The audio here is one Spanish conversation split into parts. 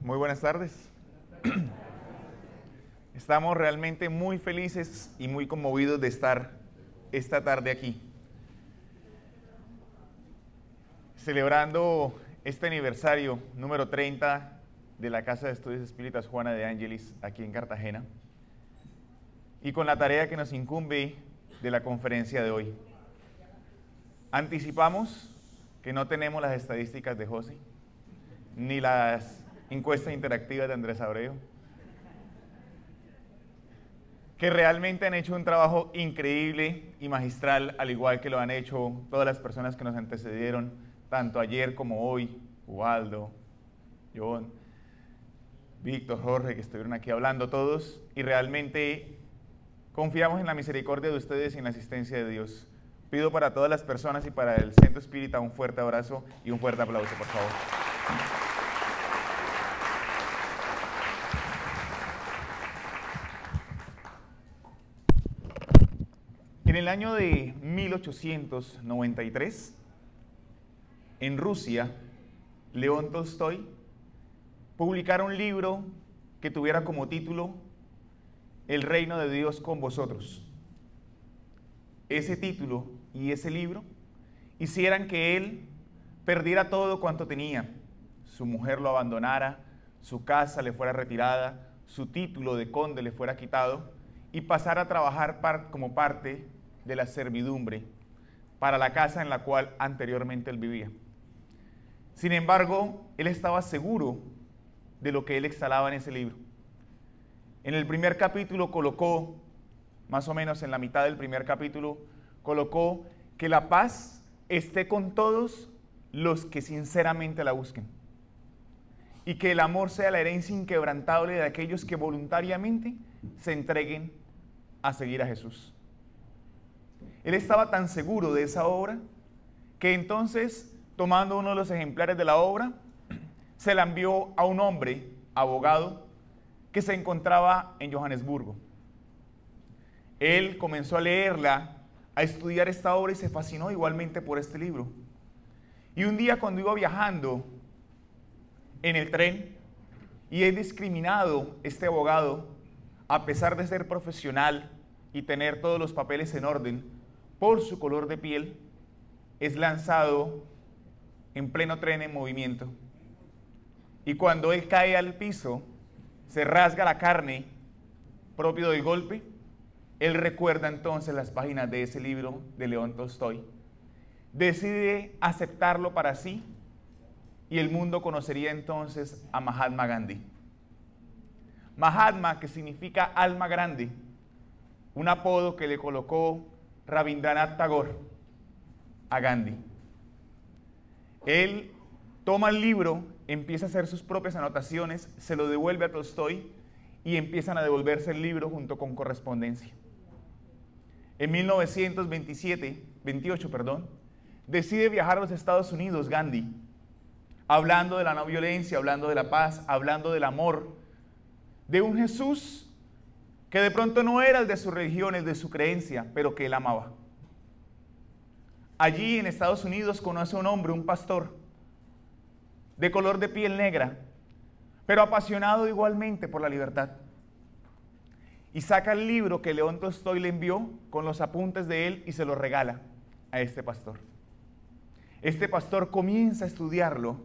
Muy buenas tardes. Estamos realmente muy felices y muy conmovidos de estar esta tarde aquí, celebrando este aniversario número 30 de la Casa de Estudios Espíritas Juana de Ángelis aquí en Cartagena, y con la tarea que nos incumbe de la conferencia de hoy. Anticipamos que no tenemos las estadísticas de José, ni las encuestas interactivas de Andrés Abreu, que realmente han hecho un trabajo increíble y magistral, al igual que lo han hecho todas las personas que nos antecedieron, tanto ayer como hoy, Ubaldo, John, Víctor, Jorge, que estuvieron aquí hablando todos, y realmente confiamos en la misericordia de ustedes y en la asistencia de Dios. Pido para todas las personas y para el Centro Espírita un fuerte abrazo y un fuerte aplauso, por favor. En el año de 1893, en Rusia, León Tolstoy publicara un libro que tuviera como título El reino de Dios con vosotros. Ese título y ese libro hicieran que él perdiera todo cuanto tenía. Su mujer lo abandonara, su casa le fuera retirada, su título de conde le fuera quitado y pasara a trabajar como parte de la servidumbre para la casa en la cual anteriormente él vivía. Sin embargo, él estaba seguro de lo que él exhalaba en ese libro. En el primer capítulo colocó, más o menos en la mitad del primer capítulo, colocó que la paz esté con todos los que sinceramente la busquen, y que el amor sea la herencia inquebrantable de aquellos que voluntariamente se entreguen a seguir a Jesús. Él estaba tan seguro de esa obra que entonces, tomando uno de los ejemplares de la obra, se la envió a un hombre, abogado, que se encontraba en Johannesburgo. Él comenzó a leerla, a estudiar esta obra y se fascinó igualmente por este libro. Y un día, cuando iba viajando en el tren y es discriminado este abogado, a pesar de ser profesional y tener todos los papeles en orden, por su color de piel, es lanzado en pleno tren en movimiento. Y cuando él cae al piso, se rasga la carne propio del golpe. Él recuerda entonces las páginas de ese libro de León Tolstoy. Decide aceptarlo para sí y el mundo conocería entonces a Mahatma Gandhi. Mahatma, que significa alma grande, un apodo que le colocó Rabindranath Tagore a Gandhi. Él toma el libro, empieza a hacer sus propias anotaciones, se lo devuelve a Tolstoy y empiezan a devolverse el libro junto con correspondencia. En 1928, decide viajar a los Estados Unidos Gandhi, hablando de la no violencia, hablando de la paz, hablando del amor, de un Jesús que de pronto no era el de su religión, el de su creencia, pero que él amaba. Allí en Estados Unidos conoce a un hombre, un pastor, de color de piel negra, pero apasionado igualmente por la libertad. Y saca el libro que León Tolstoy le envió con los apuntes de él y se lo regala a este pastor. Este pastor comienza a estudiarlo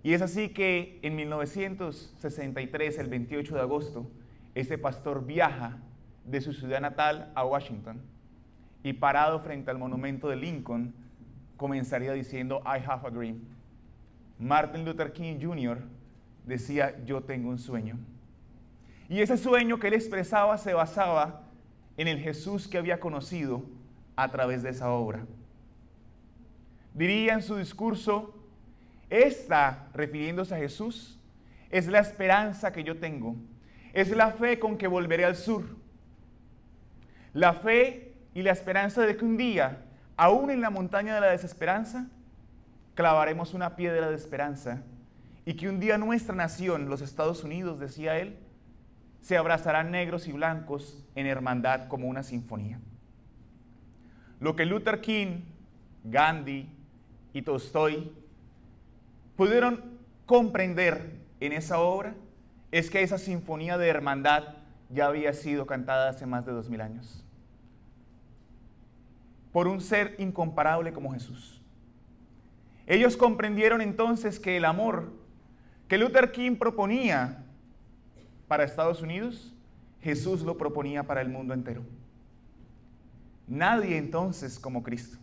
y es así que en 1963, el 28 de agosto, ese pastor viaja de su ciudad natal a Washington y parado frente al monumento de Lincoln comenzaría diciendo I have a dream. Martin Luther King Jr. decía yo tengo un sueño. Y ese sueño que él expresaba se basaba en el Jesús que había conocido a través de esa obra. Diría en su discurso, esta, refiriéndose a Jesús, es la esperanza que yo tengo. Es la fe con que volveré al sur. La fe y la esperanza de que un día, aún en la montaña de la desesperanza, clavaremos una piedra de esperanza y que un día nuestra nación, los Estados Unidos, decía él, se abrazarán negros y blancos en hermandad como una sinfonía. Lo que Luther King, Gandhi y Tolstoy pudieron comprender en esa obra es que esa sinfonía de hermandad ya había sido cantada hace más de 2000 años. Por un ser incomparable como Jesús. Ellos comprendieron entonces que el amor que Luther King proponía para Estados Unidos, Jesús lo proponía para el mundo entero. Nadie entonces como Cristo.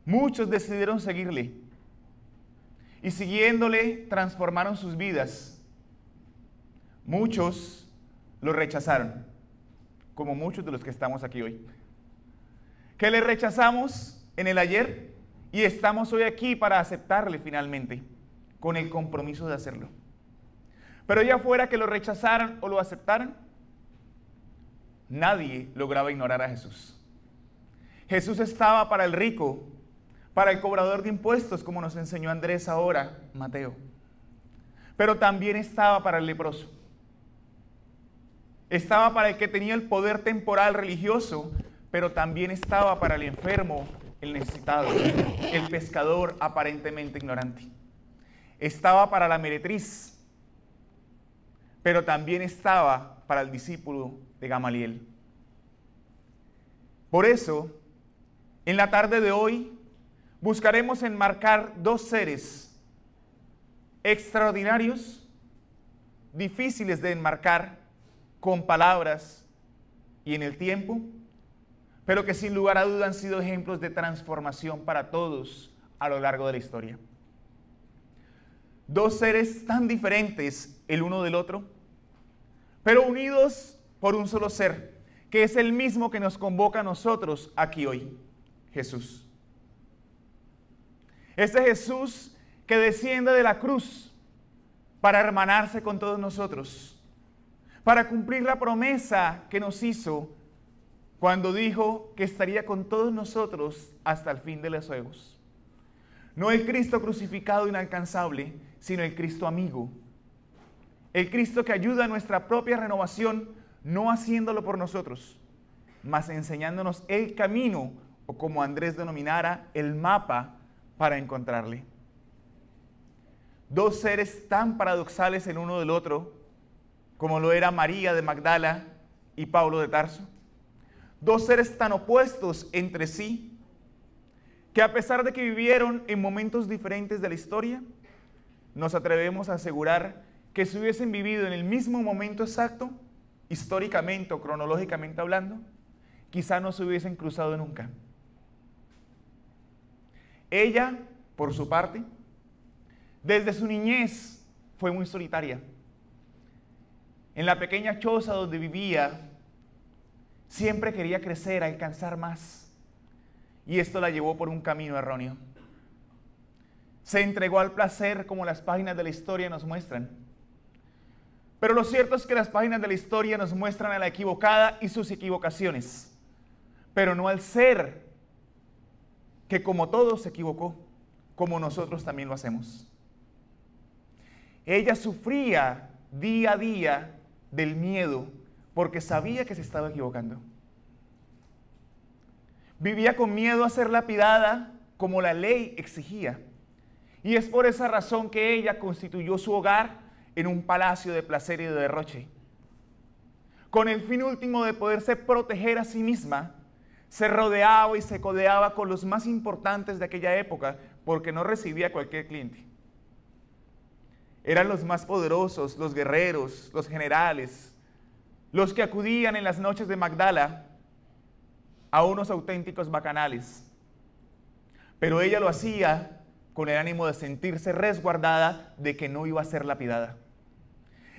Muchos decidieron seguirle y siguiéndole transformaron sus vidas. Muchos lo rechazaron, como muchos de los que estamos aquí hoy. Que le rechazamos en el ayer y estamos hoy aquí para aceptarle finalmente, con el compromiso de hacerlo. Pero ya fuera que lo rechazaran o lo aceptaran, nadie lograba ignorar a Jesús. Jesús estaba para el rico, para el cobrador de impuestos, como nos enseñó Andrés ahora, Mateo. Pero también estaba para el leproso. Estaba para el que tenía el poder temporal religioso, pero también estaba para el enfermo, el necesitado, el pescador aparentemente ignorante. Estaba para la meretriz, pero también estaba para el discípulo de Gamaliel. Por eso, en la tarde de hoy, buscaremos enmarcar dos seres extraordinarios, difíciles de enmarcar con palabras y en el tiempo, pero que sin lugar a duda han sido ejemplos de transformación para todos a lo largo de la historia. Dos seres tan diferentes el uno del otro, pero unidos por un solo ser, que es el mismo que nos convoca a nosotros aquí hoy, Jesús. Este Jesús que desciende de la cruz para hermanarse con todos nosotros, para cumplir la promesa que nos hizo cuando dijo que estaría con todos nosotros hasta el fin de los juegos. No el Cristo crucificado inalcanzable, sino el Cristo amigo. El Cristo que ayuda a nuestra propia renovación, no haciéndolo por nosotros, mas enseñándonos el camino, o como Andrés denominara, el mapa para encontrarle. Dos seres tan paradoxales el uno del otro, como lo era María de Magdala y Pablo de Tarso. Dos seres tan opuestos entre sí, que a pesar de que vivieron en momentos diferentes de la historia, nos atrevemos a asegurar que si hubiesen vivido en el mismo momento exacto, históricamente o cronológicamente hablando, quizá no se hubiesen cruzado nunca. Ella, por su parte, desde su niñez fue muy solitaria. En la pequeña choza donde vivía, siempre quería crecer, alcanzar más. Y esto la llevó por un camino erróneo. Se entregó al placer, como las páginas de la historia nos muestran. Pero lo cierto es que las páginas de la historia nos muestran a la equivocada y sus equivocaciones, pero no al ser que como todos se equivocó, como nosotros también lo hacemos. Ella sufría día a día del miedo porque sabía que se estaba equivocando. Vivía con miedo a ser lapidada como la ley exigía. Y es por esa razón que ella constituyó su hogar en un palacio de placer y de derroche. Con el fin último de poderse proteger a sí misma, se rodeaba y se codeaba con los más importantes de aquella época porque no recibía a cualquier cliente. Eran los más poderosos, los guerreros, los generales, los que acudían en las noches de Magdala a unos auténticos bacanales. Pero ella lo hacía con el ánimo de sentirse resguardada de que no iba a ser lapidada.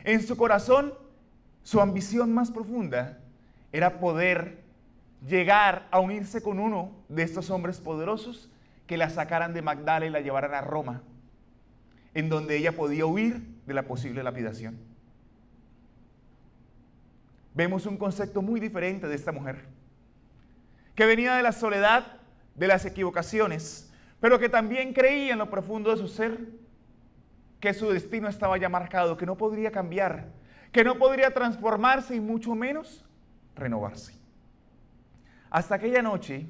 En su corazón, su ambición más profunda era poder llegar a unirse con uno de estos hombres poderosos que la sacaran de Magdala y la llevaran a Roma, en donde ella podía huir de la posible lapidación. Vemos un concepto muy diferente de esta mujer, que venía de la soledad, de las equivocaciones, pero que también creía en lo profundo de su ser que su destino estaba ya marcado, que no podría cambiar, que no podría transformarse y mucho menos renovarse. Hasta aquella noche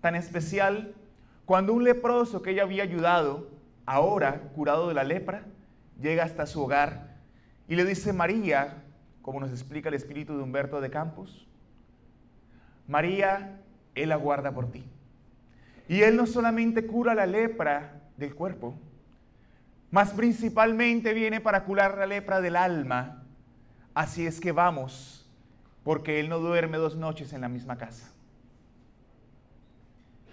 tan especial, cuando un leproso que ella había ayudado, ahora curado de la lepra, llega hasta su hogar y le dice: María, como nos explica el espíritu de Humberto de Campos, María, Él aguarda por ti. Y Él no solamente cura la lepra del cuerpo, mas principalmente viene para curar la lepra del alma. Así es que vamos, porque Él no duerme 2 noches en la misma casa.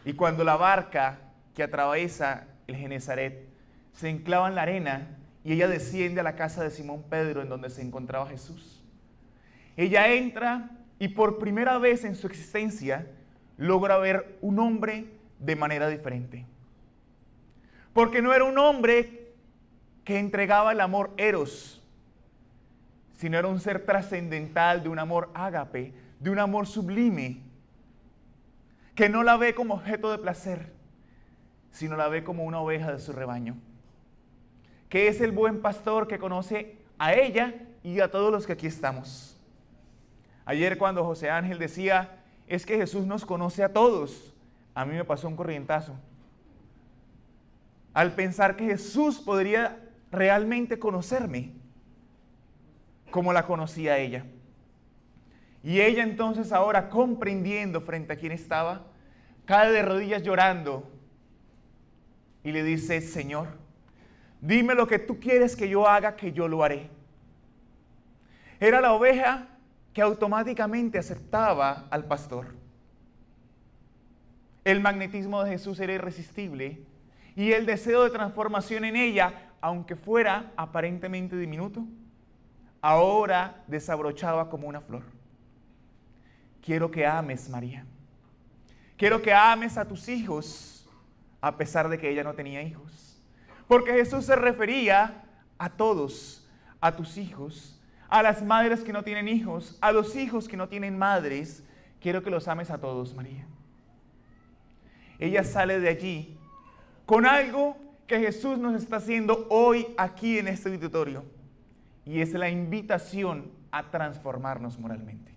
Y cuando la barca que atraviesa el Genesaret se enclava en la arena y ella desciende a la casa de Simón Pedro, en donde se encontraba Jesús, ella entra y por primera vez en su existencia logra ver un hombre de manera diferente. Porque no era un hombre que entregaba el amor eros, sino era un ser trascendental de un amor ágape, de un amor sublime, que no la ve como objeto de placer, sino la ve como una oveja de su rebaño, que es el buen pastor que conoce a ella y a todos los que aquí estamos. Ayer cuando José Ángel decía, es que Jesús nos conoce a todos, a mí me pasó un corrientazo, al pensar que Jesús podría realmente conocerme como la conocía ella. Y ella entonces ahora, comprendiendo frente a quién estaba, cae de rodillas llorando y le dice: Señor, dime lo que tú quieres que yo haga, que yo lo haré. Era la oveja que automáticamente aceptaba al pastor. El magnetismo de Jesús era irresistible y el deseo de transformación en ella, aunque fuera aparentemente diminuto, ahora desabrochaba como una flor. Quiero que ames, María. Quiero que ames a tus hijos, a pesar de que ella no tenía hijos. Porque Jesús se refería a todos, a tus hijos, a las madres que no tienen hijos, a los hijos que no tienen madres. Quiero que los ames a todos, María. Ella sale de allí con algo que Jesús nos está haciendo hoy aquí en este auditorio. Y es la invitación a transformarnos moralmente.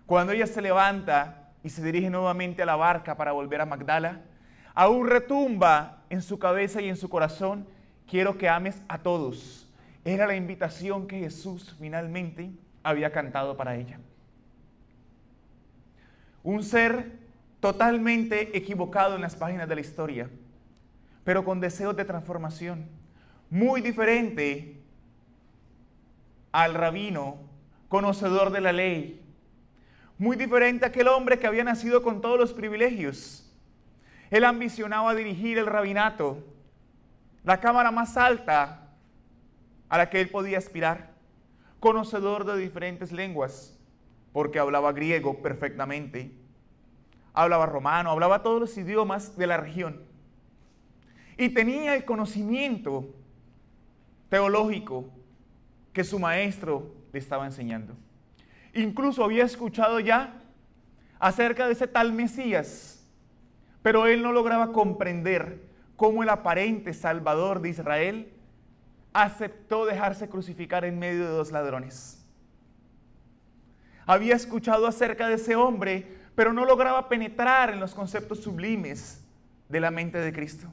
Cuando ella se levanta y se dirige nuevamente a la barca para volver a Magdala, aún retumba en su cabeza y en su corazón: quiero que ames a todos. Era la invitación que Jesús finalmente había cantado para ella. Un ser totalmente equivocado en las páginas de la historia, pero con deseos de transformación, muy diferente al rabino, conocedor de la ley, muy diferente a aquel hombre que había nacido con todos los privilegios. Él ambicionaba dirigir el rabinato, la cámara más alta a la que él podía aspirar, conocedor de diferentes lenguas, porque hablaba griego perfectamente, hablaba romano, hablaba todos los idiomas de la región, y tenía el conocimiento teológico que su maestro le estaba enseñando. Incluso había escuchado ya acerca de ese tal Mesías, pero él no lograba comprender cómo el aparente Salvador de Israel aceptó dejarse crucificar en medio de 2 ladrones. Había escuchado acerca de ese hombre, pero no lograba penetrar en los conceptos sublimes de la mente de Cristo.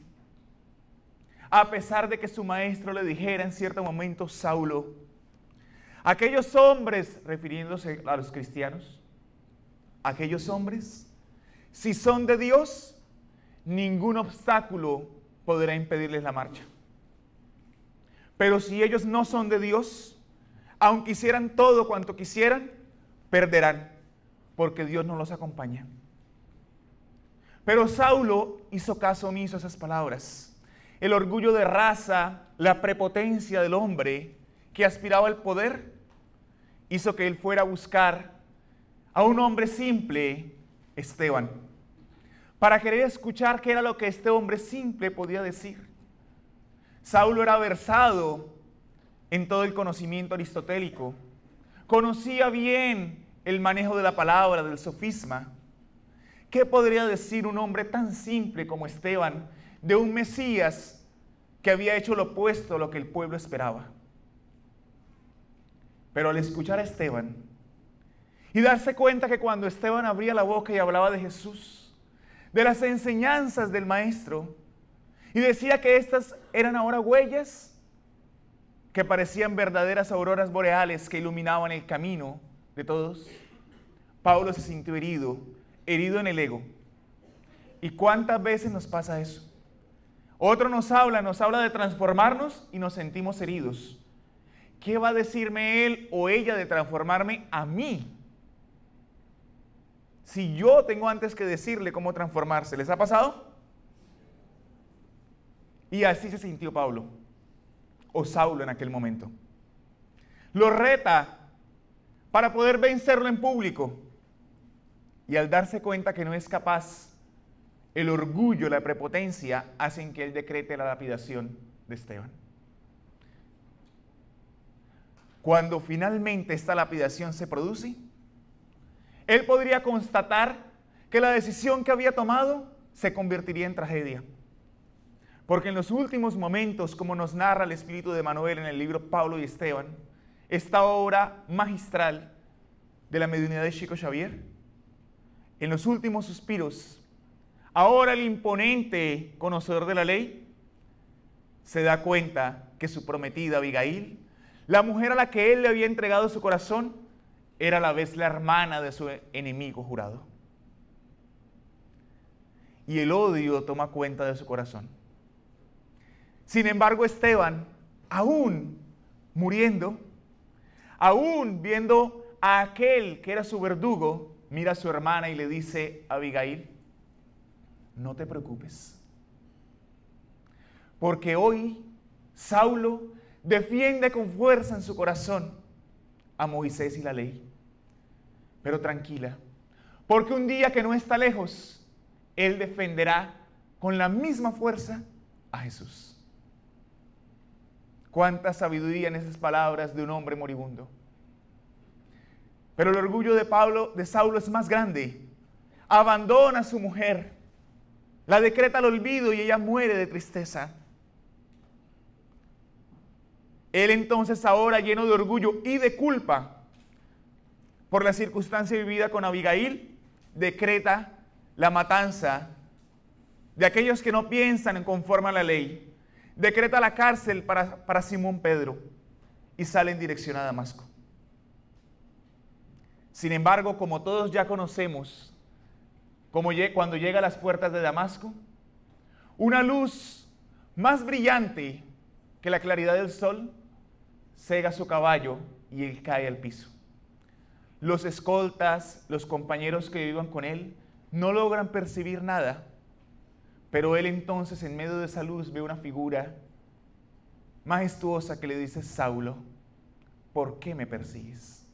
A pesar de que su maestro le dijera en cierto momento: Saulo, aquellos hombres, refiriéndose a los cristianos, aquellos hombres, si son de Dios, ningún obstáculo podrá impedirles la marcha. Pero si ellos no son de Dios, aunque hicieran todo cuanto quisieran, perderán, porque Dios no los acompaña. Pero Saulo hizo caso omiso a esas palabras. El orgullo de raza, la prepotencia del hombre que aspiraba al poder, hizo que él fuera a buscar a un hombre simple, Esteban, para querer escuchar qué era lo que este hombre simple podía decir. Saulo era versado en todo el conocimiento aristotélico, conocía bien el manejo de la palabra, del sofisma. ¿Qué podría decir un hombre tan simple como Esteban de un Mesías que había hecho lo opuesto a lo que el pueblo esperaba? Pero al escuchar a Esteban y darse cuenta que cuando Esteban abría la boca y hablaba de Jesús, de las enseñanzas del Maestro, y decía que estas eran ahora huellas que parecían verdaderas auroras boreales que iluminaban el camino de todos, Pablo se sintió herido en el ego. ¿Y cuántas veces nos pasa eso? Otro nos habla de transformarnos y nos sentimos heridos. ¿Qué va a decirme él o ella de transformarme a mí? Si yo tengo antes que decirle cómo transformarse. ¿Les ha pasado? Y así se sintió Pablo, o Saulo en aquel momento. Lo reta para poder vencerlo en público. Y al darse cuenta que no es capaz, el orgullo, la prepotencia hacen que él decrete la lapidación de Esteban. Cuando finalmente esta lapidación se produce, él podría constatar que la decisión que había tomado se convertiría en tragedia. Porque en los últimos momentos, como nos narra el espíritu de Manuel en el libro Pablo y Esteban, esta obra magistral de la mediunidad de Chico Xavier, en los últimos suspiros, ahora el imponente conocedor de la ley se da cuenta que su prometida Abigail, la mujer a la que él le había entregado su corazón, era a la vez la hermana de su enemigo jurado. Y el odio toma cuenta de su corazón. Sin embargo, Esteban, aún muriendo, aún viendo a aquel que era su verdugo, mira a su hermana y le dice a Abigail: no te preocupes, porque hoy Saulo defiende con fuerza en su corazón a Moisés y la ley. Pero tranquila, porque un día que no está lejos, él defenderá con la misma fuerza a Jesús. Cuánta sabiduría en esas palabras de un hombre moribundo. Pero el orgullo de Saulo es más grande. Abandona a su mujer, la decreta al olvido y ella muere de tristeza. Él entonces, ahora lleno de orgullo y de culpa por la circunstancia vivida con Abigail, decreta la matanza de aquellos que no piensan en conforme a la ley. Decreta la cárcel para Simón Pedro y sale en dirección a Damasco. Sin embargo, como todos ya conocemos, cuando llega a las puertas de Damasco, una luz más brillante que la claridad del sol cega su caballo y él cae al piso. Los escoltas, los compañeros que vivan con él, no logran percibir nada, pero él entonces, en medio de esa luz, ve una figura majestuosa que le dice: Saulo, ¿por qué me persigues?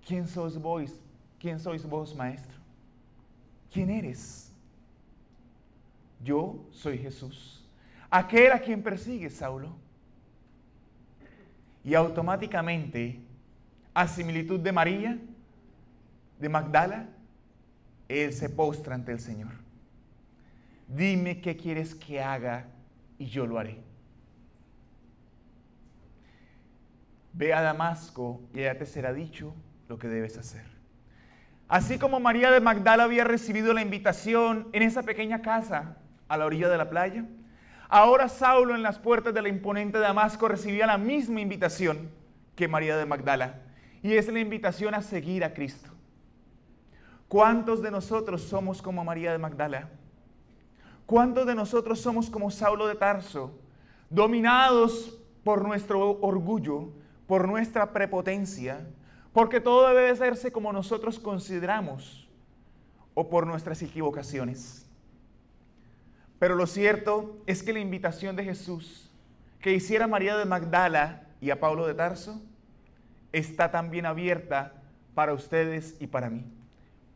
¿Quién sois vos? ¿Quién sois vos, maestro? ¿Quién eres? Yo soy Jesús, aquel a quien persigues, Saulo. Y automáticamente, a similitud de María, de Magdala, él se postra ante el Señor. Dime qué quieres que haga y yo lo haré. Ve a Damasco y allá te será dicho lo que debes hacer. Así como María de Magdala había recibido la invitación en esa pequeña casa a la orilla de la playa, ahora Saulo, en las puertas de la imponente Damasco, recibía la misma invitación que María de Magdala, y es la invitación a seguir a Cristo. ¿Cuántos de nosotros somos como María de Magdala? ¿Cuántos de nosotros somos como Saulo de Tarso, dominados por nuestro orgullo, por nuestra prepotencia, porque todo debe hacerse como nosotros consideramos, o por nuestras equivocaciones? Pero lo cierto es que la invitación de Jesús que hiciera a María de Magdala y a Pablo de Tarso está también abierta para ustedes y para mí,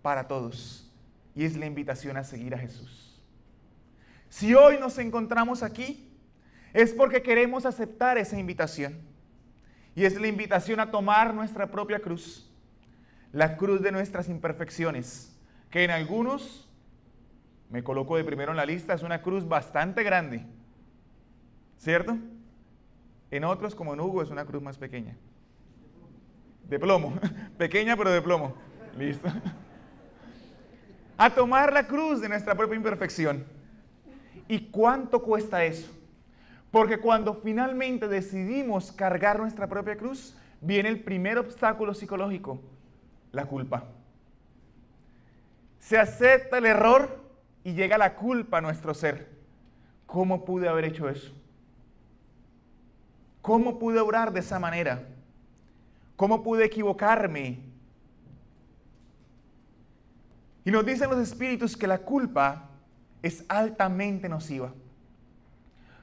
para todos, y es la invitación a seguir a Jesús. Si hoy nos encontramos aquí, es porque queremos aceptar esa invitación, y es la invitación a tomar nuestra propia cruz, la cruz de nuestras imperfecciones, que en algunos, me coloco de primero en la lista, es una cruz bastante grande, ¿cierto? En otros, como en Hugo, es una cruz más pequeña. De plomo, pequeña pero de plomo. Listo. A tomar la cruz de nuestra propia imperfección. ¿Y cuánto cuesta eso? Porque cuando finalmente decidimos cargar nuestra propia cruz, viene el primer obstáculo psicológico, la culpa. Se acepta el error y llega la culpa a nuestro ser. ¿Cómo pude haber hecho eso? ¿Cómo pude orar de esa manera? ¿Cómo pude equivocarme? Y nos dicen los espíritus que la culpa es altamente nociva.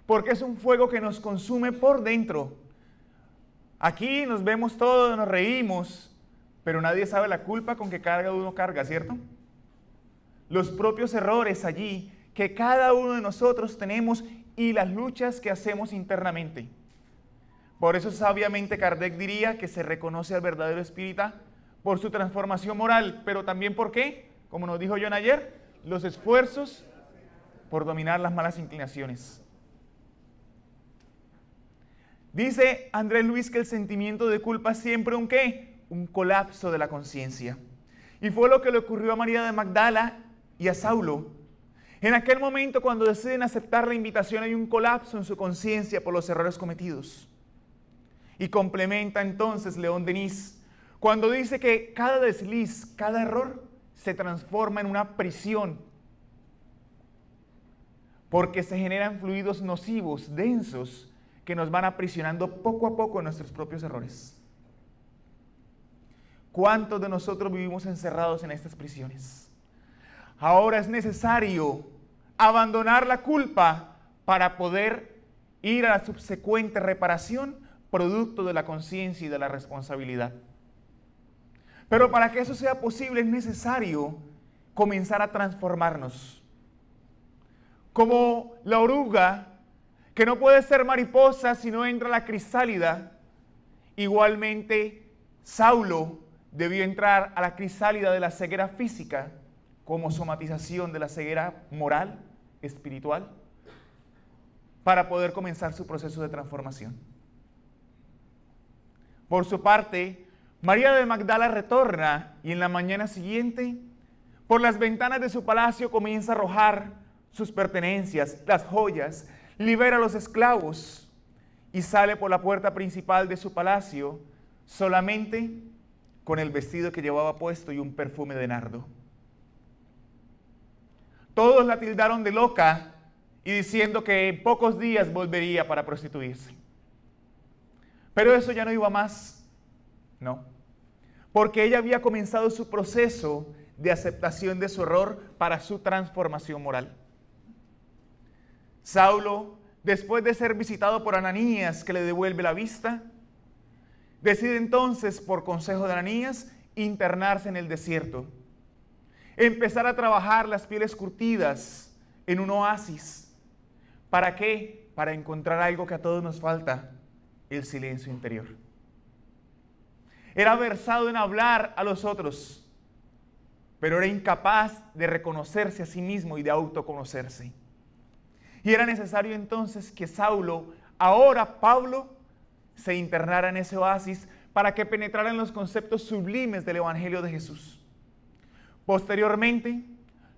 Porque es un fuego que nos consume por dentro. Aquí nos vemos todos, nos reímos, pero nadie sabe la culpa con que cada uno carga, ¿cierto? Los propios errores allí que cada uno de nosotros tenemos y las luchas que hacemos internamente. Por eso sabiamente Kardec diría que se reconoce al verdadero espírita por su transformación moral, pero también ¿por qué? Como nos dijo John ayer, los esfuerzos por dominar las malas inclinaciones. Dice Andrés Luis que el sentimiento de culpa es siempre un ¿qué? Un colapso de la conciencia. Y fue lo que le ocurrió a María de Magdala y a Saulo. En aquel momento, cuando deciden aceptar la invitación, hay un colapso en su conciencia por los errores cometidos. Y complementa entonces León Denis, cuando dice que cada desliz, cada error, se transforma en una prisión. Porque se generan fluidos nocivos, densos, que nos van aprisionando poco a poco en nuestros propios errores. ¿Cuántos de nosotros vivimos encerrados en estas prisiones? Ahora es necesario abandonar la culpa para poder ir a la subsecuente reparación, producto de la conciencia y de la responsabilidad. Pero para que eso sea posible es necesario comenzar a transformarnos. Como la oruga, que no puede ser mariposa si no entra la crisálida, igualmente Saulo debió entrar a la crisálida de la ceguera física como somatización de la ceguera moral, espiritual, para poder comenzar su proceso de transformación. Por su parte, María de Magdala retorna y en la mañana siguiente, por las ventanas de su palacio comienza a arrojar sus pertenencias, las joyas, libera a los esclavos y sale por la puerta principal de su palacio solamente con el vestido que llevaba puesto y un perfume de nardo. Todos la tildaron de loca y diciendo que en pocos días volvería para prostituirse. Pero eso ya no iba más, no, porque ella había comenzado su proceso de aceptación de su error para su transformación moral. Saulo, después de ser visitado por Ananías, que le devuelve la vista, decide entonces, por consejo de Ananías, internarse en el desierto. Empezar a trabajar las pieles curtidas en un oasis. ¿Para qué? Para encontrar algo que a todos nos falta, el silencio interior. Era versado en hablar a los otros, pero era incapaz de reconocerse a sí mismo y de autoconocerse. Y era necesario entonces que Saulo, ahora Pablo, se internara en ese oasis para que penetrara en los conceptos sublimes del Evangelio de Jesús. Posteriormente,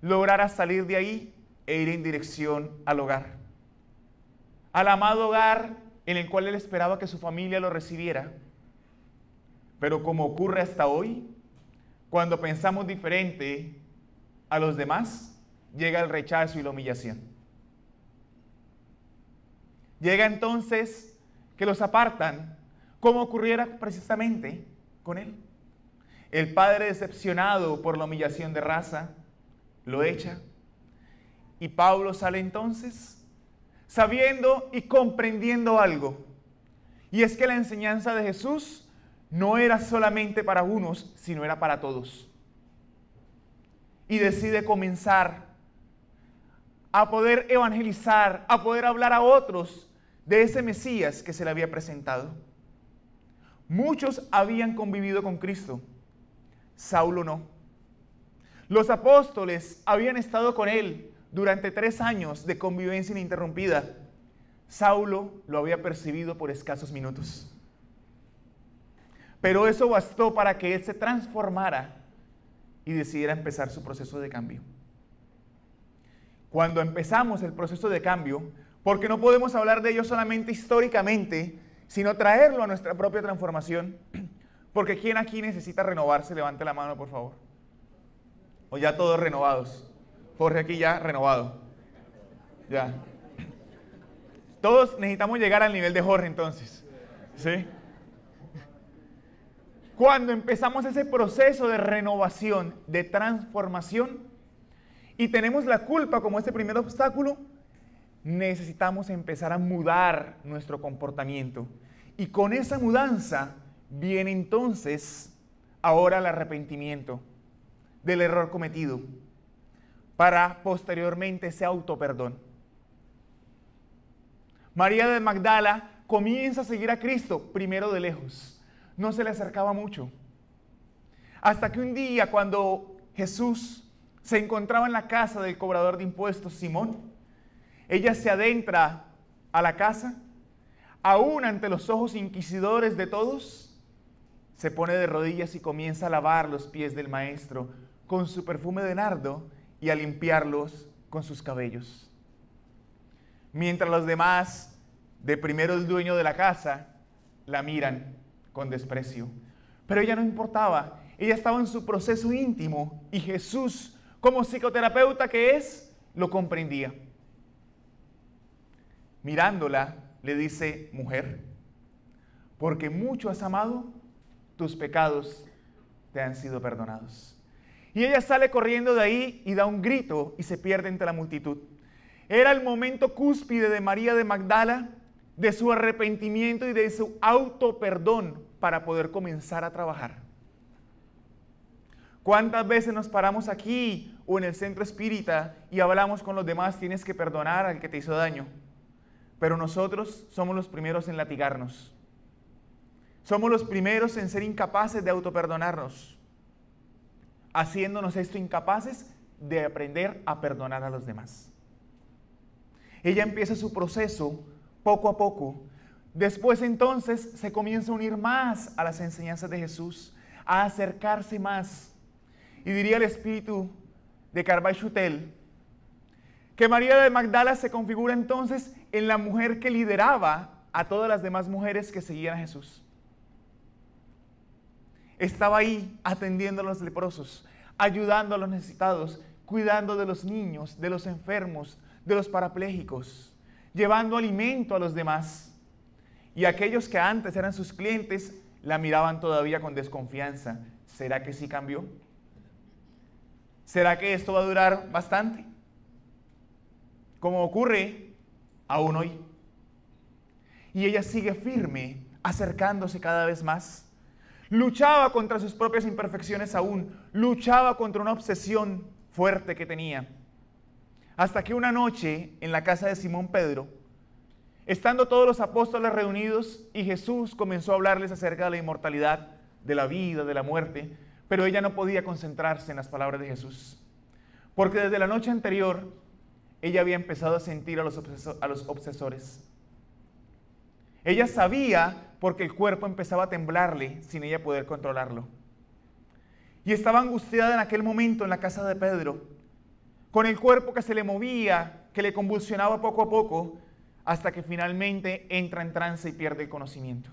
lograra salir de ahí e ir en dirección al hogar. Al amado hogar en el cual él esperaba que su familia lo recibiera. Pero como ocurre hasta hoy, cuando pensamos diferente a los demás, llega el rechazo y la humillación. Llega entonces que los apartan, como ocurriera precisamente con él. El padre, decepcionado por la humillación de raza, lo echa. Y Pablo sale entonces sabiendo y comprendiendo algo. Y es que la enseñanza de Jesús no era solamente para unos, sino era para todos. Y decide comenzar a poder evangelizar, a poder hablar a otros de ese Mesías que se le había presentado. Muchos habían convivido con Cristo, Saulo no. Los apóstoles habían estado con él durante 3 años de convivencia ininterrumpida. Saulo lo había percibido por escasos minutos. Pero eso bastó para que él se transformara y decidiera empezar su proceso de cambio. Cuando empezamos el proceso de cambio, Porque no podemos hablar de ello solamente históricamente, sino traerlo a nuestra propia transformación. Porque ¿quién aquí necesita renovarse? Levante la mano, por favor. O ya todos renovados. Jorge aquí ya renovado. Ya. Todos necesitamos llegar al nivel de Jorge entonces. ¿Sí? Cuando empezamos ese proceso de renovación, de transformación, y tenemos la culpa como ese primer obstáculo, necesitamos empezar a mudar nuestro comportamiento. Y con esa mudanza viene entonces ahora el arrepentimiento del error cometido, para posteriormente ese autoperdón. María de Magdala comienza a seguir a Cristo, primero de lejos. No se le acercaba mucho. Hasta que un día, cuando Jesús se encontraba en la casa del cobrador de impuestos, Simón, ella se adentra a la casa, aún ante los ojos inquisidores de todos, se pone de rodillas y comienza a lavar los pies del maestro con su perfume de nardo y a limpiarlos con sus cabellos. Mientras los demás, de primero el dueño de la casa, la miran con desprecio. Pero ella no importaba, ella estaba en su proceso íntimo y Jesús, como psicoterapeuta que es, lo comprendía. Mirándola, le dice: mujer, porque mucho has amado, tus pecados te han sido perdonados. Y ella sale corriendo de ahí y da un grito y se pierde entre la multitud. Era el momento cúspide de María de Magdala, de su arrepentimiento y de su autoperdón para poder comenzar a trabajar. ¿Cuántas veces nos paramos aquí o en el centro espírita y hablamos con los demás? Tienes que perdonar al que te hizo daño. Pero nosotros somos los primeros en latigarnos. Somos los primeros en ser incapaces de autoperdonarnos, haciéndonos esto incapaces de aprender a perdonar a los demás. Ella empieza su proceso poco a poco. Después entonces se comienza a unir más a las enseñanzas de Jesús, a acercarse más. Y diría el espíritu de Carvajal Schutel que María de Magdala se configura entonces en la mujer que lideraba a todas las demás mujeres que seguían a Jesús. Estaba ahí atendiendo a los leprosos, ayudando a los necesitados, cuidando de los niños, de los enfermos, de los parapléjicos, llevando alimento a los demás. Y aquellos que antes eran sus clientes la miraban todavía con desconfianza. ¿Será que sí cambió? ¿Será que esto va a durar bastante? Como ocurre aún hoy. Y ella sigue firme, acercándose cada vez más. Luchaba contra sus propias imperfecciones aún, luchaba contra una obsesión fuerte que tenía. Hasta que una noche, en la casa de Simón Pedro, estando todos los apóstoles reunidos y Jesús comenzó a hablarles acerca de la inmortalidad, de la vida, de la muerte, pero ella no podía concentrarse en las palabras de Jesús. Porque desde la noche anterior, ella había empezado a sentir a los obsesores. Ella sabía porque el cuerpo empezaba a temblarle sin ella poder controlarlo. Y estaba angustiada en aquel momento en la casa de Pedro, con el cuerpo que se le movía, que le convulsionaba poco a poco, hasta que finalmente entra en trance y pierde el conocimiento.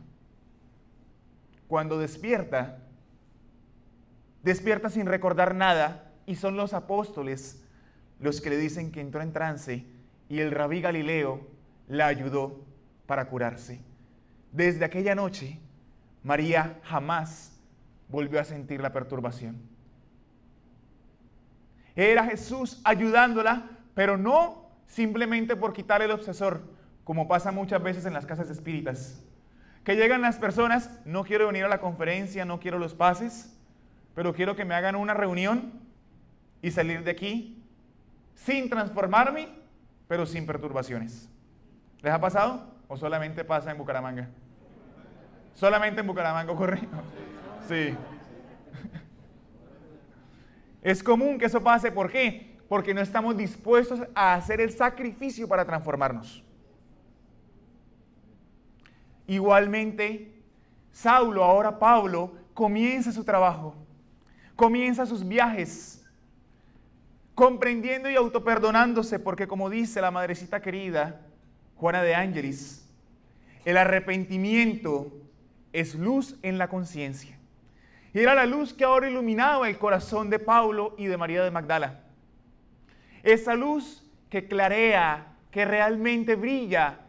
Cuando despierta sin recordar nada, y son los apóstoles los que le dicen que entró en trance, y el rabí Galileo la ayudó para curarse. Desde aquella noche, María jamás volvió a sentir la perturbación. Era Jesús ayudándola, pero no simplemente por quitarle el obsesor, como pasa muchas veces en las casas espíritas. Que llegan las personas: no quiero venir a la conferencia, no quiero los pases, pero quiero que me hagan una reunión y salir de aquí sin transformarme, pero sin perturbaciones. ¿Les ha pasado? ¿O solamente pasa en Bucaramanga? ¿Solamente en Bucaramanga ocurre? Sí. Es común que eso pase. ¿Por qué? Porque no estamos dispuestos a hacer el sacrificio para transformarnos. Igualmente, Saulo, ahora Pablo, comienza su trabajo, comienza sus viajes, comprendiendo y autoperdonándose, porque como dice la madrecita querida, Juana de Ángelis, el arrepentimiento es luz en la conciencia. Y era la luz que ahora iluminaba el corazón de Pablo y de María de Magdala. Esa luz que clarea, que realmente brilla,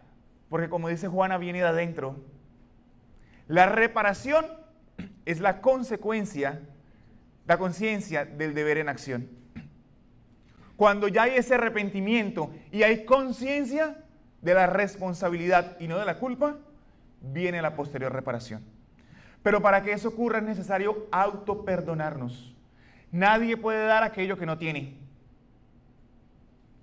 porque como dice Juana, viene de adentro. La reparación es la consecuencia, la conciencia del deber en acción. Cuando ya hay ese arrepentimiento y hay conciencia de la responsabilidad y no de la culpa, viene la posterior reparación. Pero para que eso ocurra es necesario autoperdonarnos. Nadie puede dar aquello que no tiene,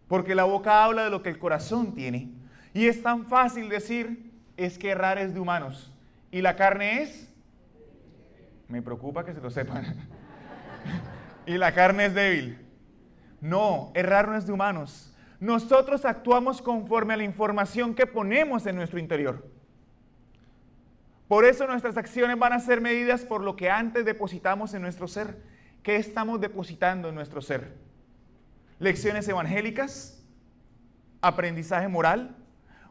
porque la boca habla de lo que el corazón tiene. Y es tan fácil decir, es que errar es de humanos. ¿Y la carne es? Me preocupa que se lo sepan. Y la carne es débil. No, errar no es de humanos. Nosotros actuamos conforme a la información que ponemos en nuestro interior. Por eso nuestras acciones van a ser medidas por lo que antes depositamos en nuestro ser. ¿Qué estamos depositando en nuestro ser? ¿Lecciones evangélicas? ¿Aprendizaje moral?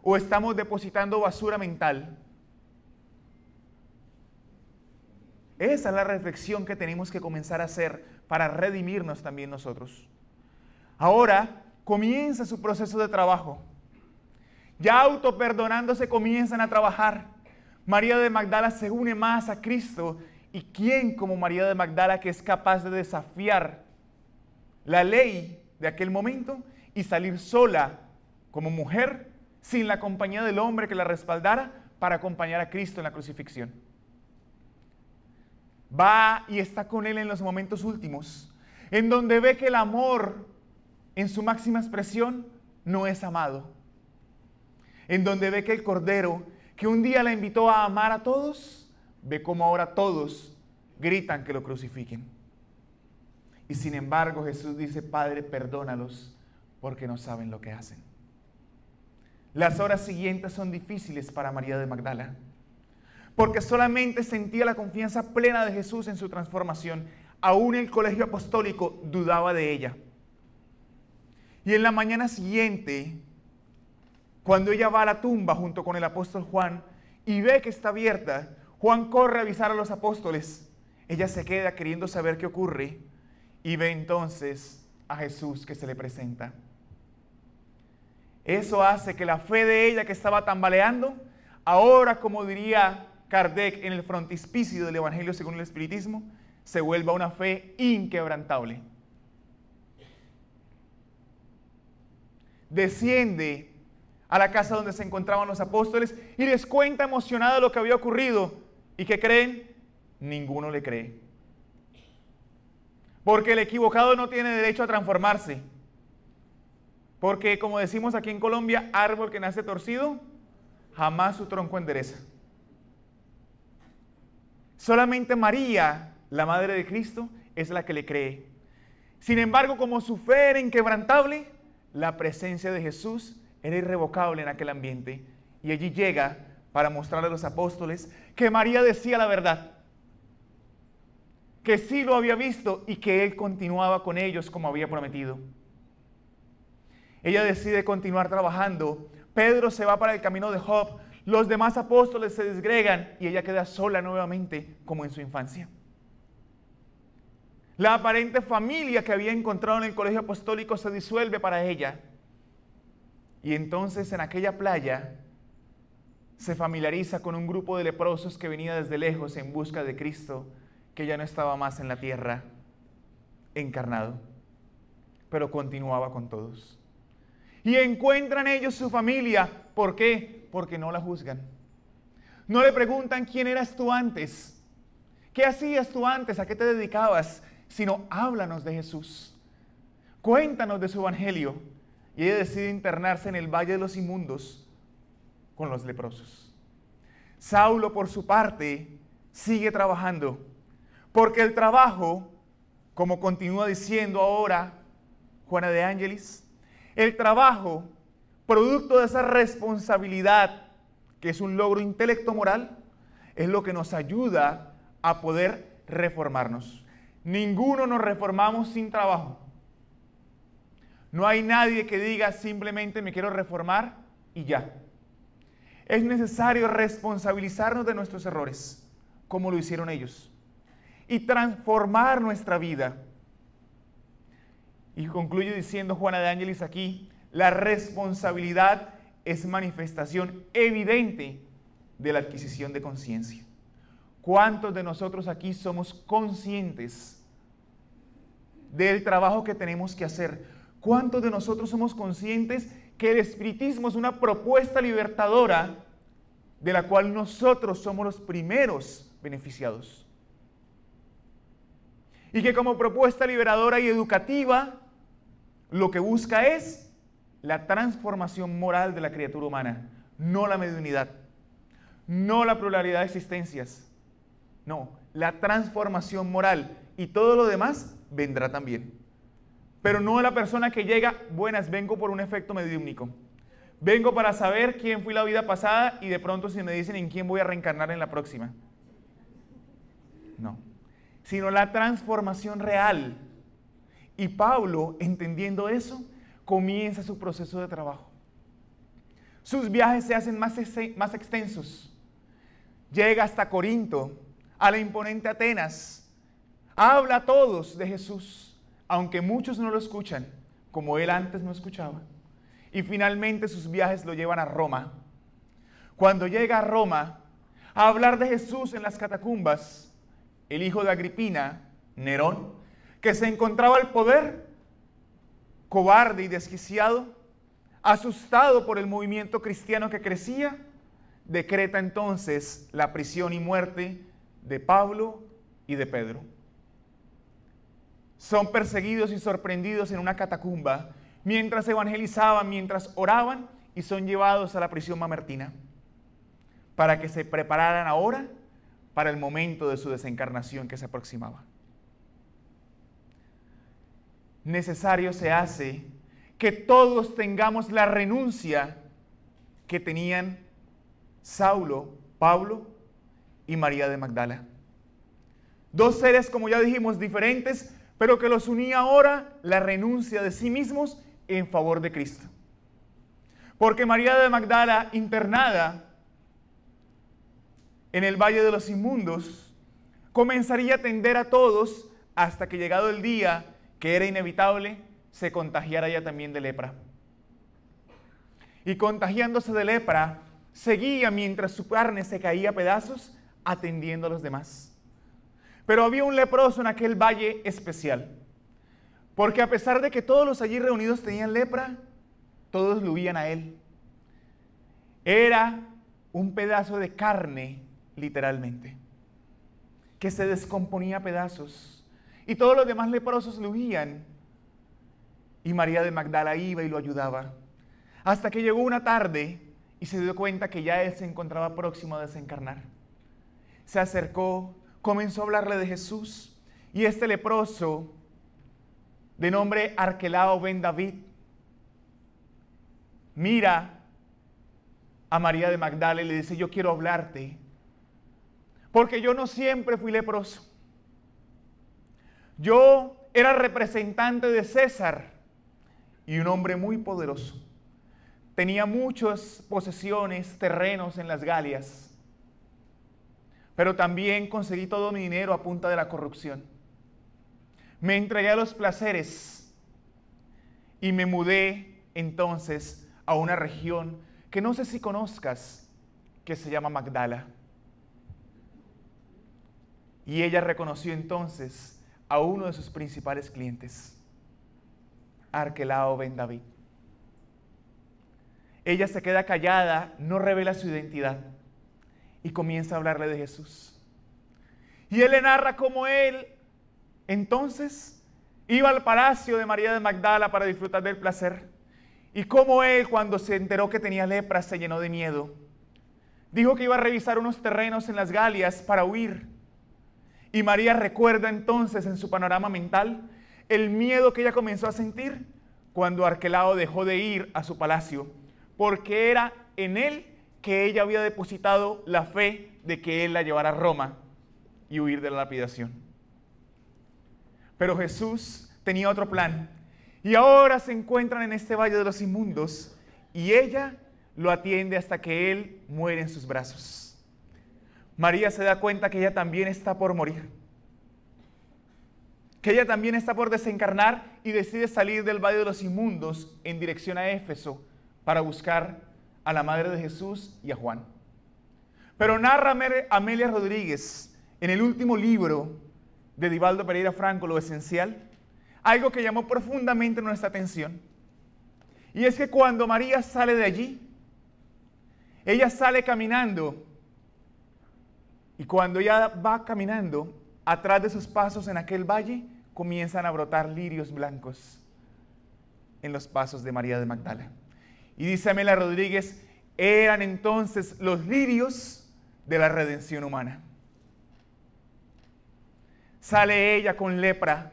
¿O estamos depositando basura mental? Esa es la reflexión que tenemos que comenzar a hacer para redimirnos también nosotros. Ahora comienza su proceso de trabajo. Ya autoperdonándose comienzan a trabajar. María de Magdala se une más a Cristo. ¿Y quién como María de Magdala que es capaz de desafiar la ley de aquel momento y salir sola como mujer sin la compañía del hombre que la respaldara para acompañar a Cristo en la crucifixión? Va y está con él en los momentos últimos, en donde ve que el amor en su máxima expresión no es amado, en donde ve que el Cordero que un día la invitó a amar a todos, ve cómo ahora todos gritan que lo crucifiquen. Y sin embargo Jesús dice, Padre, perdónalos porque no saben lo que hacen. Las horas siguientes son difíciles para María de Magdala, porque solamente sentía la confianza plena de Jesús en su transformación. Aún el colegio apostólico dudaba de ella. Y en la mañana siguiente, cuando ella va a la tumba junto con el apóstol Juan y ve que está abierta, Juan corre a avisar a los apóstoles. Ella se queda queriendo saber qué ocurre y ve entonces a Jesús que se le presenta. Eso hace que la fe de ella que estaba tambaleando, ahora, como diría Kardec en el frontispicio del Evangelio según el Espiritismo, se vuelva una fe inquebrantable. Desciende a la casa donde se encontraban los apóstoles y les cuenta emocionada lo que había ocurrido. ¿Y qué creen? Ninguno le cree. Porque el equivocado no tiene derecho a transformarse. Porque, como decimos aquí en Colombia, árbol que nace torcido, jamás su tronco endereza. Solamente María, la Madre de Cristo, es la que le cree. Sin embargo, como su fe era inquebrantable, la presencia de Jesús era irrevocable en aquel ambiente. Y allí llega para mostrarle a los apóstoles que María decía la verdad, que sí lo había visto y que Él continuaba con ellos como había prometido. Ella decide continuar trabajando. Pedro se va para el camino de Job. Los demás apóstoles se desgregan y ella queda sola nuevamente como en su infancia. La aparente familia que había encontrado en el colegio apostólico se disuelve para ella. Y entonces en aquella playa se familiariza con un grupo de leprosos que venía desde lejos en busca de Cristo, que ya no estaba más en la tierra encarnado, pero continuaba con todos. Y encuentran ellos su familia. ¿Por qué? Porque no la juzgan. No le preguntan quién eras tú antes, qué hacías tú antes, a qué te dedicabas, sino háblanos de Jesús. Cuéntanos de su evangelio. Y ella decide internarse en el Valle de los Inmundos con los leprosos. Saulo, por su parte, sigue trabajando, porque el trabajo, como continúa diciendo ahora Juana de Ángelis, el trabajo, producto de esa responsabilidad, que es un logro intelecto-moral, es lo que nos ayuda a poder reformarnos. Ninguno nos reformamos sin trabajo. No hay nadie que diga simplemente me quiero reformar y ya. Es necesario responsabilizarnos de nuestros errores, como lo hicieron ellos, y transformar nuestra vida. Y concluye diciendo Juana de Ángelis aquí, la responsabilidad es manifestación evidente de la adquisición de conciencia. ¿Cuántos de nosotros aquí somos conscientes del trabajo que tenemos que hacer? ¿Cuántos de nosotros somos conscientes que el espiritismo es una propuesta libertadora de la cual nosotros somos los primeros beneficiados? Y que como propuesta liberadora y educativa, lo que busca es la transformación moral de la criatura humana, no la mediunidad, no la pluralidad de existencias, no, la transformación moral, y todo lo demás vendrá también. Pero no la persona que llega, buenas, vengo por un efecto mediúmnico, vengo para saber quién fui la vida pasada y de pronto si me dicen en quién voy a reencarnar en la próxima. No, sino la transformación real. Y Pablo, entendiendo eso, comienza su proceso de trabajo. Sus viajes se hacen más extensos. Llega hasta Corinto, a la imponente Atenas. Habla a todos de Jesús, aunque muchos no lo escuchan, como él antes no escuchaba. Y finalmente sus viajes lo llevan a Roma. Cuando llega a Roma, a hablar de Jesús en las catacumbas, el hijo de Agripina, Nerón, que se encontraba al poder, cobarde y desquiciado, asustado por el movimiento cristiano que crecía, decreta entonces la prisión y muerte de Pablo y de Pedro. Son perseguidos y sorprendidos en una catacumba mientras evangelizaban, mientras oraban, y son llevados a la prisión mamertina para que se prepararan ahora para el momento de su desencarnación que se aproximaba. Necesario se hace que todos tengamos la renuncia que tenían Saulo, Pablo y María de Magdala. Dos seres, como ya dijimos, diferentes, pero que los unía ahora la renuncia de sí mismos en favor de Cristo. Porque María de Magdala, internada en el Valle de los Inmundos, comenzaría a atender a todos hasta que, llegado el día que era inevitable, se contagiara ella también de lepra. Y contagiándose de lepra, seguía mientras su carne se caía a pedazos, atendiendo a los demás. Pero había un leproso en aquel valle especial, porque a pesar de que todos los allí reunidos tenían lepra, todos lo huían a él. Era un pedazo de carne, literalmente, que se descomponía a pedazos. Y todos los demás leprosos lo huían. Y María de Magdala iba y lo ayudaba. Hasta que llegó una tarde y se dio cuenta que ya él se encontraba próximo a desencarnar. Se acercó, comenzó a hablarle de Jesús. Y este leproso, de nombre Arquelao ben David, mira a María de Magdala y le dice: yo quiero hablarte, porque yo no siempre fui leproso. Yo era representante de César y un hombre muy poderoso. Tenía muchas posesiones, terrenos en las Galias, pero también conseguí todo mi dinero a punta de la corrupción. Me entregué a los placeres y me mudé entonces a una región que no sé si conozcas, que se llama Magdala. Y ella reconoció entonces a uno de sus principales clientes, Arquelao ben David. Ella se queda callada, no revela su identidad y comienza a hablarle de Jesús. Y él le narra cómo él entonces iba al palacio de María de Magdala para disfrutar del placer, y cómo él, cuando se enteró que tenía lepra, se llenó de miedo. Dijo que iba a revisar unos terrenos en las Galias para huir. Y María recuerda entonces en su panorama mental el miedo que ella comenzó a sentir cuando Arquelao dejó de ir a su palacio, porque era en él que ella había depositado la fe de que él la llevara a Roma y huir de la lapidación. Pero Jesús tenía otro plan, y ahora se encuentran en este Valle de los Inmundos, y ella lo atiende hasta que él muere en sus brazos. María se da cuenta que ella también está por morir, que ella también está por desencarnar y decide salir del Valle de los Inmundos en dirección a Éfeso para buscar a la Madre de Jesús y a Juan. Pero narra Amelia Rodríguez en el último libro de Divaldo Pereira Franco, Lo Esencial, algo que llamó profundamente nuestra atención. Y es que cuando María sale de allí, ella sale caminando, y cuando ella va caminando, atrás de sus pasos en aquel valle, comienzan a brotar lirios blancos en los pasos de María de Magdala. Y dice Amelia Rodríguez, eran entonces los lirios de la redención humana. Sale ella con lepra,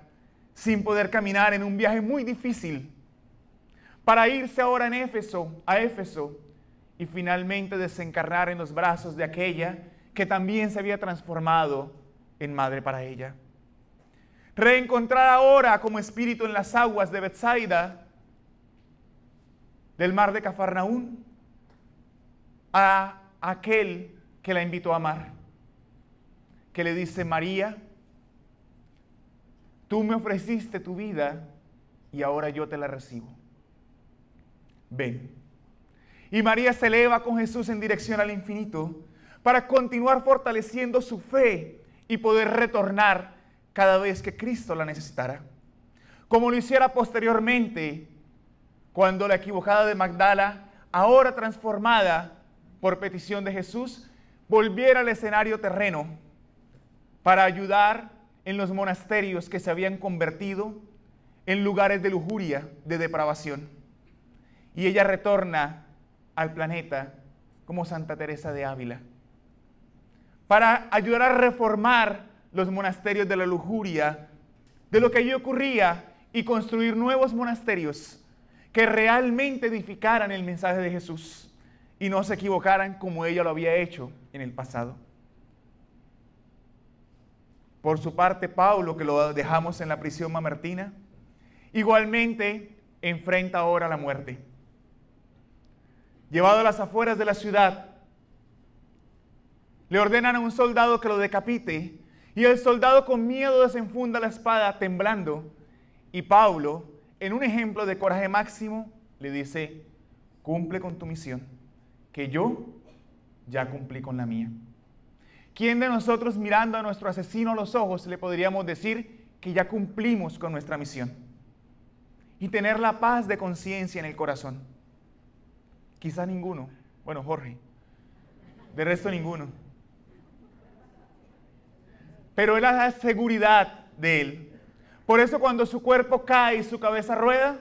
sin poder caminar, en un viaje muy difícil, para irse ahora a Éfeso, y finalmente desencarnar en los brazos de aquella que también se había transformado en madre para ella. Reencontrar ahora como espíritu en las aguas de Betsaida, del mar de Cafarnaún, a aquel que la invitó a amar, que le dice: María, tú me ofreciste tu vida y ahora yo te la recibo. Ven. Y María se eleva con Jesús en dirección al infinito para continuar fortaleciendo su fe y poder retornar cada vez que Cristo la necesitara. Como lo hiciera posteriormente, cuando la equivocada de Magdala, ahora transformada por petición de Jesús, volviera al escenario terreno para ayudar en los monasterios que se habían convertido en lugares de lujuria, de depravación. Y ella retorna al planeta como Santa Teresa de Ávila, para ayudar a reformar los monasterios de la lujuria, de lo que allí ocurría, y construir nuevos monasterios que realmente edificaran el mensaje de Jesús y no se equivocaran como ella lo había hecho en el pasado. Por su parte, Pablo, que lo dejamos en la prisión mamertina, igualmente enfrenta ahora la muerte. Llevado a las afueras de la ciudad, le ordenan a un soldado que lo decapite, y el soldado con miedo desenfunda la espada temblando, y Pablo, en un ejemplo de coraje máximo, le dice: cumple con tu misión, que yo ya cumplí con la mía. ¿Quién de nosotros, mirando a nuestro asesino a los ojos, le podríamos decir que ya cumplimos con nuestra misión? Y tener la paz de conciencia en el corazón. Quizá ninguno. Bueno, Jorge. De resto ninguno. Pero es la seguridad de él. Por eso cuando su cuerpo cae y su cabeza rueda,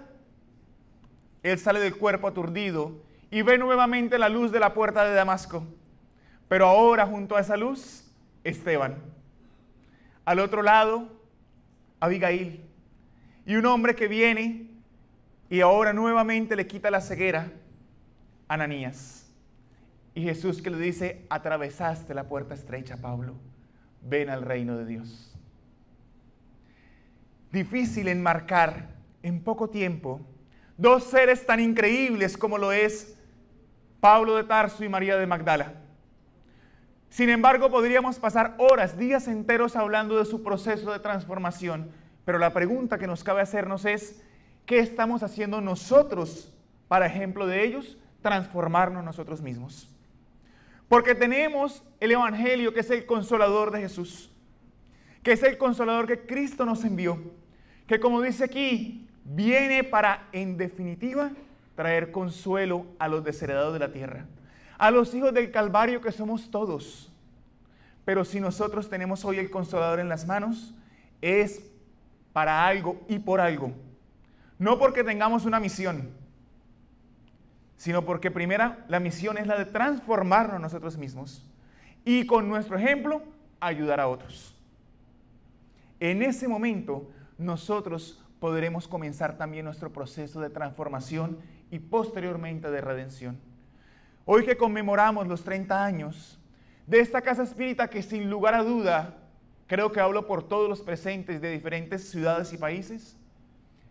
él sale del cuerpo aturdido y ve nuevamente la luz de la puerta de Damasco. Pero ahora, junto a esa luz, Esteban. Al otro lado, Abigail. Y un hombre que viene y ahora nuevamente le quita la ceguera, Ananías. Y Jesús, que le dice: atravesaste la puerta estrecha, Pablo. Ven al reino de Dios. Difícil enmarcar en poco tiempo dos seres tan increíbles como lo es Pablo de Tarso y María de Magdala. Sin embargo, podríamos pasar horas, días enteros hablando de su proceso de transformación, pero la pregunta que nos cabe hacernos es: ¿qué estamos haciendo nosotros para, ejemplo de ellos, transformarnos nosotros mismos? Porque tenemos el Evangelio, que es el consolador de Jesús, que es el consolador que Cristo nos envió, que, como dice aquí, viene para, en definitiva, traer consuelo a los desheredados de la tierra, a los hijos del Calvario, que somos todos. Pero si nosotros tenemos hoy el consolador en las manos, es para algo y por algo. No porque tengamos una misión, sino porque primera, la misión es la de transformarnos nosotros mismos y con nuestro ejemplo ayudar a otros. En ese momento nosotros podremos comenzar también nuestro proceso de transformación y posteriormente de redención. Hoy que conmemoramos los 30 años de esta casa espírita, que sin lugar a duda, creo que hablo por todos los presentes de diferentes ciudades y países,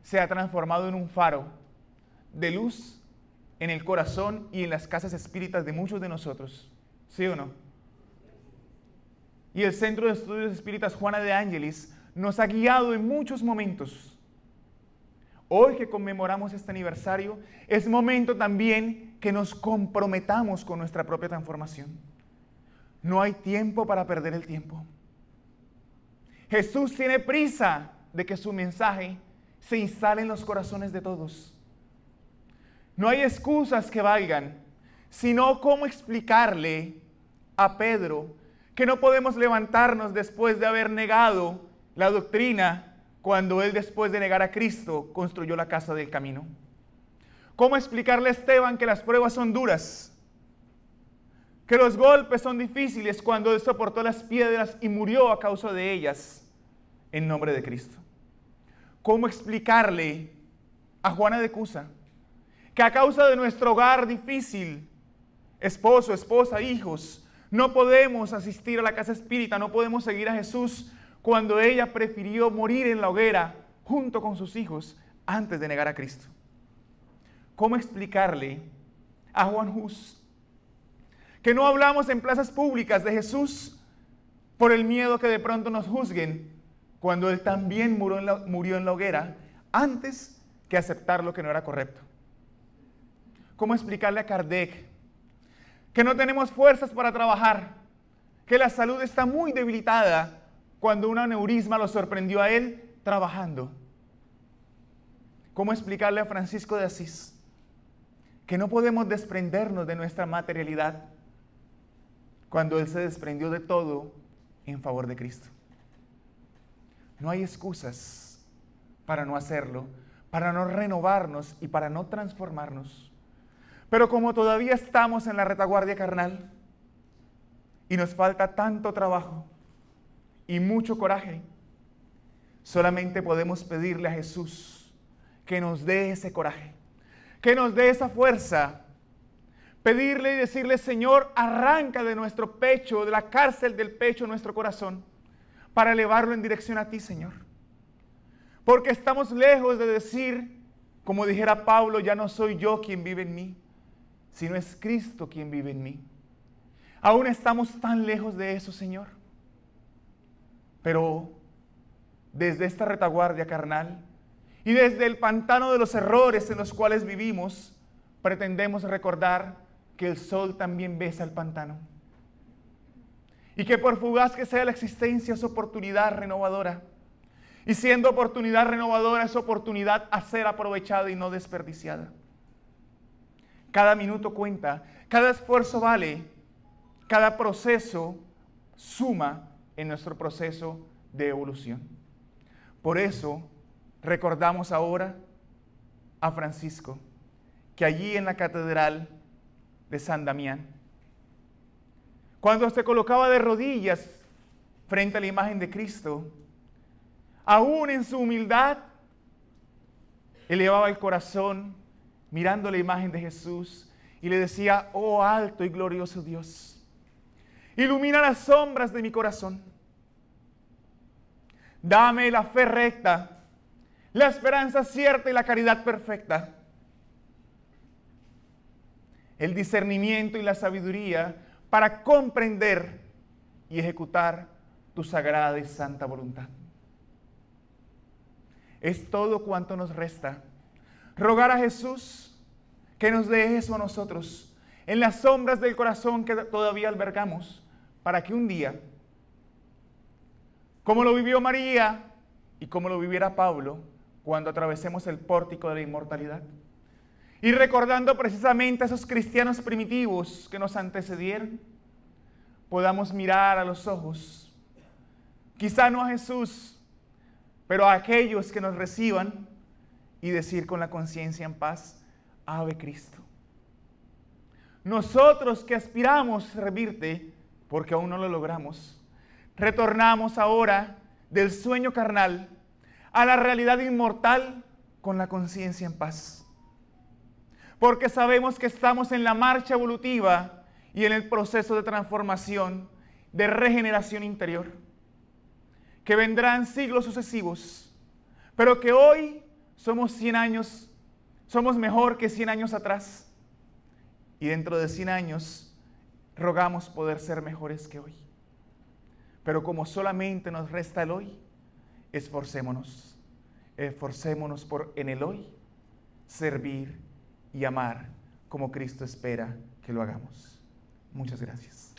se ha transformado en un faro de luz en el corazón y en las casas espíritas de muchos de nosotros. ¿Sí o no? Y el Centro de Estudios Espíritas Juana de Ángelis nos ha guiado en muchos momentos. Hoy que conmemoramos este aniversario, es momento también que nos comprometamos con nuestra propia transformación. No hay tiempo para perder el tiempo. Jesús tiene prisa de que su mensaje se instale en los corazones de todos. No hay excusas que valgan, sino cómo explicarle a Pedro que no podemos levantarnos después de haber negado la doctrina cuando él, después de negar a Cristo, construyó la casa del camino. ¿Cómo explicarle a Esteban que las pruebas son duras? Que los golpes son difíciles cuando él soportó las piedras y murió a causa de ellas en nombre de Cristo. ¿Cómo explicarle a Juana de Cusa que a causa de nuestro hogar difícil, esposo, esposa, hijos, no podemos asistir a la casa espírita, no podemos seguir a Jesús, cuando ella prefirió morir en la hoguera junto con sus hijos antes de negar a Cristo? ¿Cómo explicarle a Juan Hus que no hablamos en plazas públicas de Jesús por el miedo que de pronto nos juzguen, cuando él también murió en la hoguera antes que aceptar lo que no era correcto? ¿Cómo explicarle a Kardec que no tenemos fuerzas para trabajar, que la salud está muy debilitada, cuando un aneurisma lo sorprendió a él trabajando? ¿Cómo explicarle a Francisco de Asís que no podemos desprendernos de nuestra materialidad, cuando él se desprendió de todo en favor de Cristo? No hay excusas para no hacerlo, para no renovarnos y para no transformarnos. Pero como todavía estamos en la retaguardia carnal y nos falta tanto trabajo y mucho coraje, solamente podemos pedirle a Jesús que nos dé ese coraje, que nos dé esa fuerza. Pedirle y decirle: Señor, arranca de nuestro pecho, de la cárcel del pecho, nuestro corazón, para elevarlo en dirección a ti, Señor. Porque estamos lejos de decir, como dijera Pablo, ya no soy yo quien vive en mí, sino es Cristo quien vive en mí. Aún estamos tan lejos de eso, Señor. Pero desde esta retaguardia carnal y desde el pantano de los errores en los cuales vivimos, pretendemos recordar que el sol también besa el pantano. Y que por fugaz que sea la existencia, es oportunidad renovadora. Y siendo oportunidad renovadora, es oportunidad a ser aprovechada y no desperdiciada. Cada minuto cuenta, cada esfuerzo vale, cada proceso suma en nuestro proceso de evolución. Por eso recordamos ahora a Francisco, que allí en la catedral de San Damián, cuando se colocaba de rodillas frente a la imagen de Cristo, aún en su humildad, elevaba el corazón mirando la imagen de Jesús y le decía: oh alto y glorioso Dios, ilumina las sombras de mi corazón. Dame la fe recta, la esperanza cierta y la caridad perfecta, el discernimiento y la sabiduría para comprender y ejecutar tu sagrada y santa voluntad. Es todo cuanto nos resta rogar a Jesús que nos dé eso a nosotros, en las sombras del corazón que todavía albergamos, para que un día, como lo vivió María y como lo viviera Pablo, cuando atravesemos el pórtico de la inmortalidad, y recordando precisamente a esos cristianos primitivos que nos antecedieron, podamos mirar a los ojos, quizá no a Jesús, pero a aquellos que nos reciban, y decir con la conciencia en paz: Ave Cristo. Nosotros que aspiramos servirte, porque aún no lo logramos, retornamos ahora del sueño carnal a la realidad inmortal con la conciencia en paz. Porque sabemos que estamos en la marcha evolutiva y en el proceso de transformación, de regeneración interior, que vendrán siglos sucesivos, pero que hoy somos 100 años, somos mejor que 100 años atrás, y dentro de 100 años rogamos poder ser mejores que hoy. Pero como solamente nos resta el hoy, esforcémonos por en el hoy servir y amar como Cristo espera que lo hagamos. Muchas gracias.